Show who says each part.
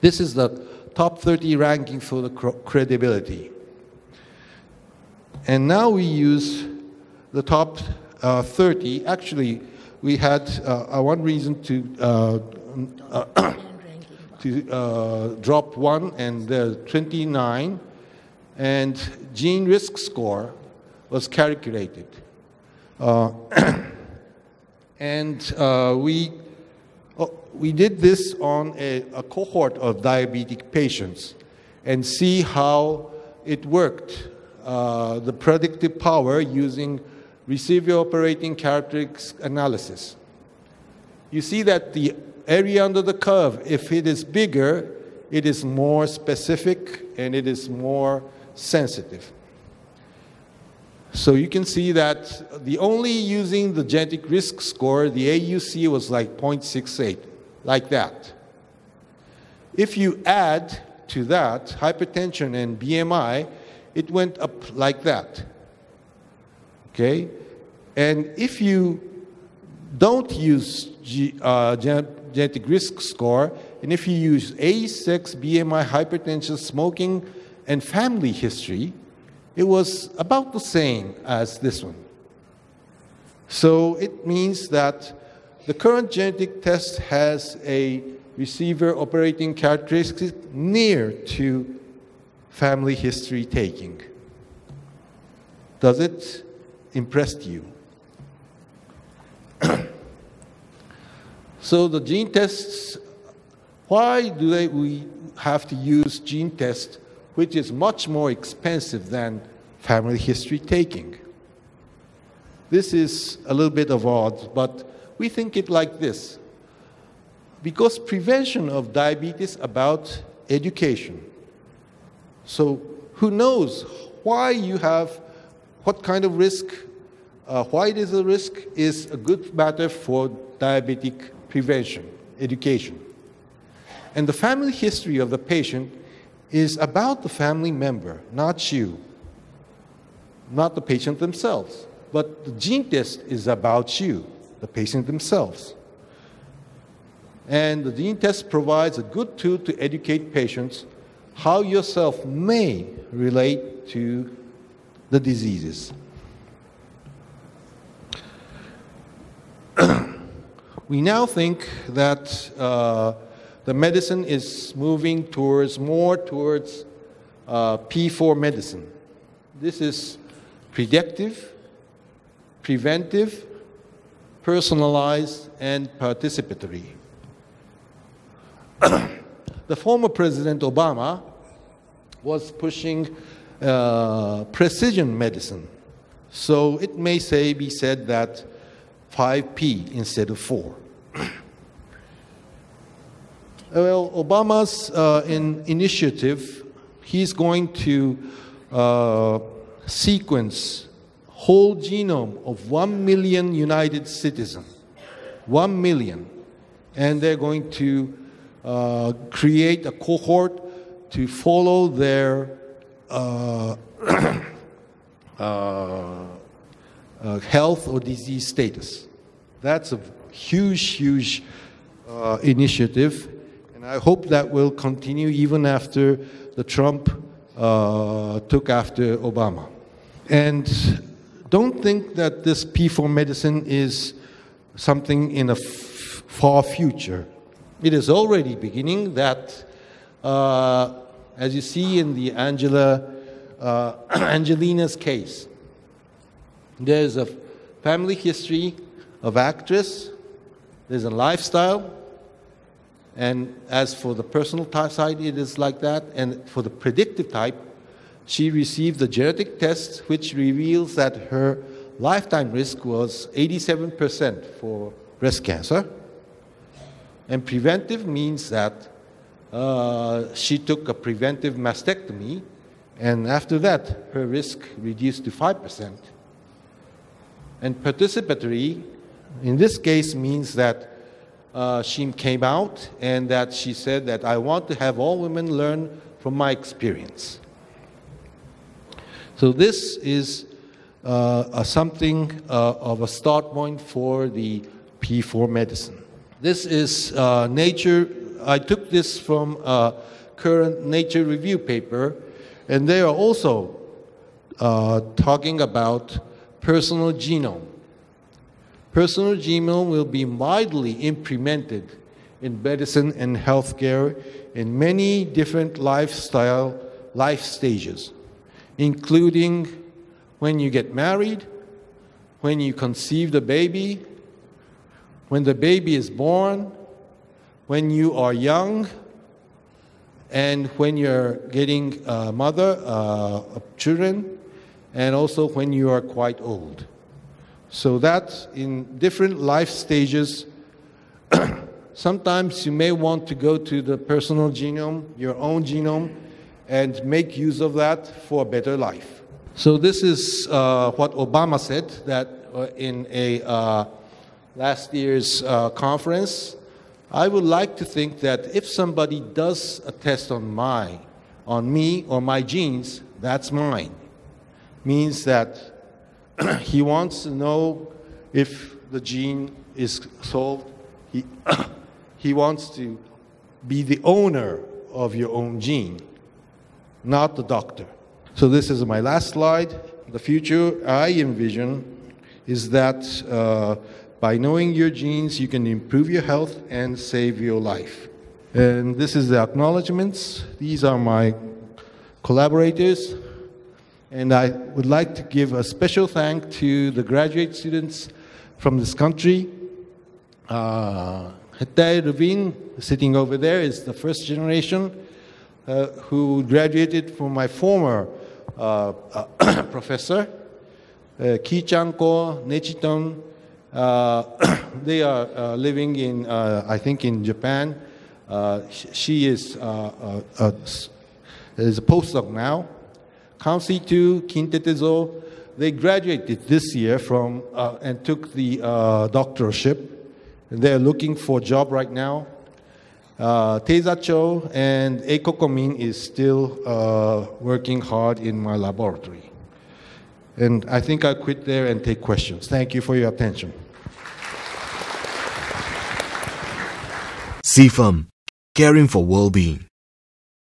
Speaker 1: This is the top 30 ranking for the credibility. And now we use the top 30. Actually, we had one reason to drop one, and there's 29, and gene risk score was calculated. And we did this on a cohort of diabetic patients and see how it worked, the predictive power using receiver operating characteristics analysis. You see that the area under the curve, if it is bigger, it is more specific and it is more sensitive. So you can see that the only using the genetic risk score, the AUC was like 0.68, like that. If you add to that hypertension and BMI, it went up like that. Okay? And if you don't use genetic risk score, and if you use age, sex, BMI, hypertension, smoking, and family history, it was about the same as this one. So it means that the current genetic test has a receiver operating characteristic near to family history taking. Does it impress you? So the gene tests, why do we have to use gene tests, which is much more expensive than family history taking? This is a little bit of odd, but we think it like this. Because prevention of diabetes is about education. So who knows why you have, what kind of risk, why it is a risk is a good matter for diabetic prevention, education. And the family history of the patient is about the family member, not you, not the patient themselves. But the gene test is about you, the patient themselves. And the gene test provides a good tool to educate patients how yourself may relate to the diseases. We now think that the medicine is moving more towards P4 medicine. This is predictive, preventive, personalized, and participatory. The former President Obama was pushing precision medicine. So it may be said that 5P instead of 4. Well, Obama's initiative, he's going to sequence whole genome of 1 million United citizens, 1 million, and they're going to create a cohort to follow their health or disease status. That's a huge initiative, and I hope that will continue even after the Trump took after Obama. And don't think that this P4 medicine is something in a far future. It is already beginning that, as you see in the Angelina's case, there's a family history of actress, there's a lifestyle, and as for the personal side, it is like that. And for the predictive type, she received the genetic test, which reveals that her lifetime risk was 87% for breast cancer. And preventive means that she took a preventive mastectomy, and after that, her risk reduced to 5%. And participatory, in this case, means that she came out and that she said that I want to have all women learn from my experience. So this is something of a start point for the P4 medicine. This is Nature I took this from a current Nature Review paper, and they are also talking about personal genome. Personal genome will be widely implemented in medicine and healthcare in many different life stages, including when you get married, when you conceive the baby, when the baby is born, when you are young, and when you're getting a mother of children, and also when you are quite old. So that in different life stages, sometimes you may want to go to the personal genome, your own genome, and make use of that for a better life. So this is what Obama said that in a last year's conference. I would like to think that if somebody does a test on me or my genes, that's mine. Means that he wants to know if the gene is solved. He wants to be the owner of your own gene, not the doctor. So this is my last slide. The future I envision is that by knowing your genes, you can improve your health and save your life. And this is the acknowledgements. These are my collaborators. And I would like to give a special thanks to the graduate students from this country. Hetae Levine, sitting over there, is the first generation who graduated from my former professor. Ki-chan-ko, Nechiton, they are living in, I think, in Japan. She is a postdoc now. Kansi-tu, Kintetezo, they graduated this year from and took the doctorship. And they're looking for a job right now. Teizacho and Eikokomin is still working hard in my laboratory. And I think I'll quit there and take questions. Thank you for your attention.
Speaker 2: CFAM, caring for well-being.